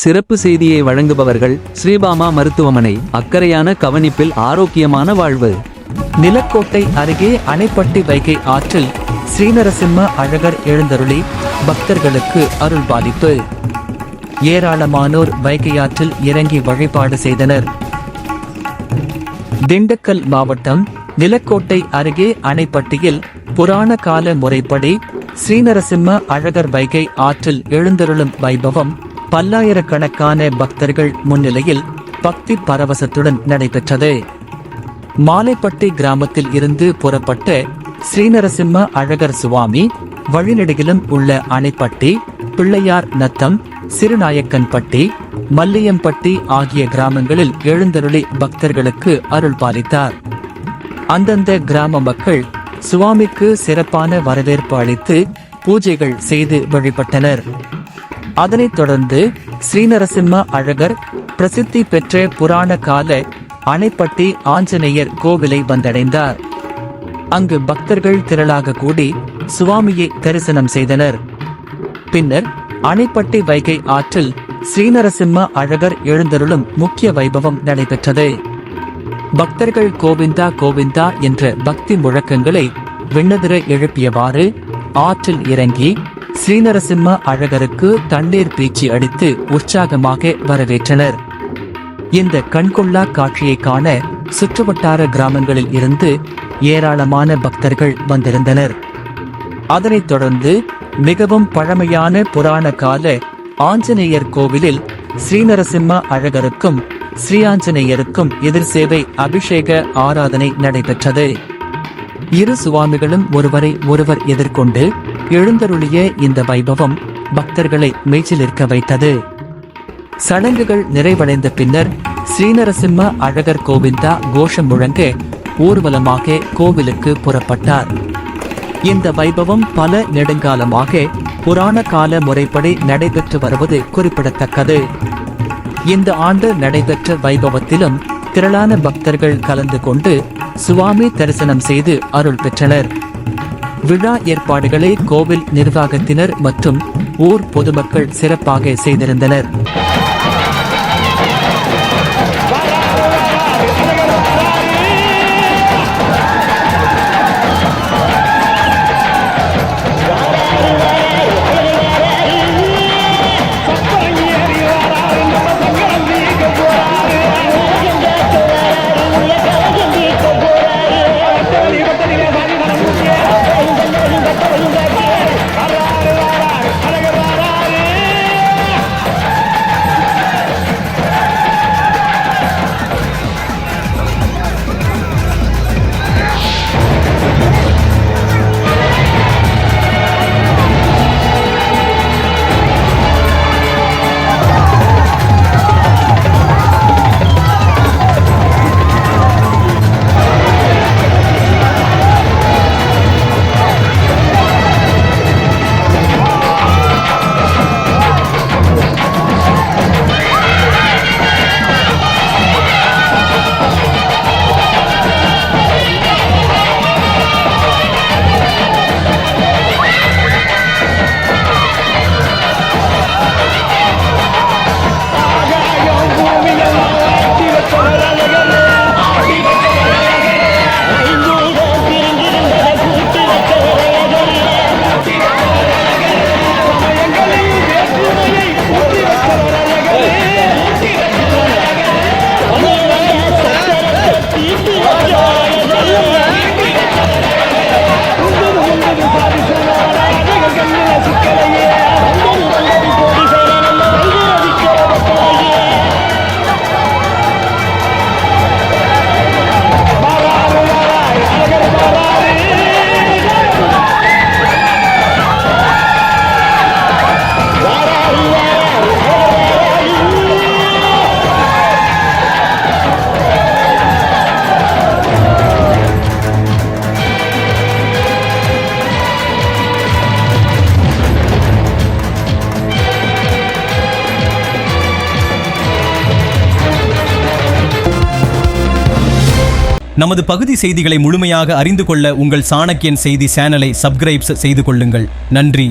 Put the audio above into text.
சிறப்பு செய்தியை வழங்குபவர்கள் ஸ்ரீபாமா மருத்துவமனை. அக்கறையான கவனிப்பில் ஆரோக்கியமான வாழ்வு. நிலக்கோட்டை அருகே அணைப்பட்டி வைகை ஆற்றில் ஸ்ரீநரசிம்ம அழகர் எழுந்தருளி பக்தர்களுக்கு அருள்பாலிப்பு. ஏராளமானோர் வைகையாற்றில் இறங்கி வழிபாடு செய்தனர். திண்டுக்கல் மாவட்டம் நிலக்கோட்டை அருகே அணைப்பட்டியில் புராண கால முறைப்படி ஸ்ரீநரசிம்ம அழகர் வைகை ஆற்றில் எழுந்தருளும் வைபவம் பல்லாயிரக்கணக்கான பக்தர்கள் முன்னிலையில் பக்தி பரவசத்துடன் நடைபெற்றது. மாலைப்பட்டி கிராமத்தில் இருந்து புறப்பட்ட ஸ்ரீநரசிம்ம அழகர் சுவாமி வழிநெடுகிலும் உள்ள அணைப்பட்டி, பிள்ளையார் நத்தம், சிறுநாயக்கன்பட்டி, மல்லியம்பட்டி ஆகிய கிராமங்களில் எழுந்தருளி பக்தர்களுக்கு அருள் பாலித்தார். அந்தந்த கிராம மக்கள் சுவாமிக்கு சிறப்பான வரவேற்பு அளித்து பூஜைகள் செய்து வழிபட்டனர். அதனைத் தொடர்ந்து ஸ்ரீநரசிம்ம அழகர் பிரசித்தி பெற்ற புராண கால அணைப்பட்டி ஆஞ்சநேயர் கோவிலை வந்தடைந்தார். அங்கு பக்தர்கள் திரளாக கூடி சுவாமியை தரிசனம் செய்தனர். பின்னர் அணைப்பட்டி வைகை ஆற்றில் ஸ்ரீநரசிம்ம அழகர் எழுந்தருளும் முக்கிய வைபவம் நடைபெற்றது. பக்தர்கள் கோவிந்தா கோவிந்தா என்ற பக்தி முழக்கங்களை விண்ணதிர எழுப்பியவாறு ஆற்றில் இறங்கி ஸ்ரீநரசிம்ம அழகருக்கு தண்ணீர் பீச்சி அடித்து உற்சாகமாக வரவேற்றனர். இந்த கண்கொள்ளா காட்சியை காண சுற்றுவட்டார கிராமங்களில் இருந்து ஏராளமான பக்தர்கள் வந்திருந்தனர். அதனைத் தொடர்ந்து மிகவும் பழமையான புராண கால ஆஞ்சநேயர் கோவிலில் ஸ்ரீநரசிம்ம அழகருக்கும் ஸ்ரீஆஞ்சநேயருக்கும் எதிர் சேவை அபிஷேக ஆராதனை நடைபெற்றது. இரு சுவாமிகளும் ஒருவரை ஒருவர் எதிர்கொண்டு எழுந்தருளிய இந்த வைபவம் பக்தர்களை மெய்சிலிருக்க வைத்தது. சடங்குகள் நிறைவடைந்த பின்னர் ஸ்ரீநரசிம்ம அழகர் கோவிந்தா கோஷம் முழங்க ஊர்வலமாக கோவிலுக்கு புறப்பட்டார். இந்த வைபவம் பல நெடுங்காலமாக புராண கால முறைப்படி நடைபெற்று வருவது குறிப்பிடத்தக்கது. இந்த ஆண்டு நடைபெற்ற வைபவத்திலும் திரளான பக்தர்கள் கலந்து கொண்டு சுவாமி தரிசனம் செய்து அருள் பெற்றனர். விழா ஏற்பாடுகளை கோவில் நிர்வாகத்தினர் மற்றும் ஊர் பொதுமக்கள் சிறப்பாக செய்திருந்தனர். நமது பகுதி செய்திகளை முழுமையாக அறிந்து கொள்ள உங்கள் சாணக்கியன் செய்தி சேனலை சப்ஸ்கிரைப் செய்து கொள்ளுங்கள். நன்றி.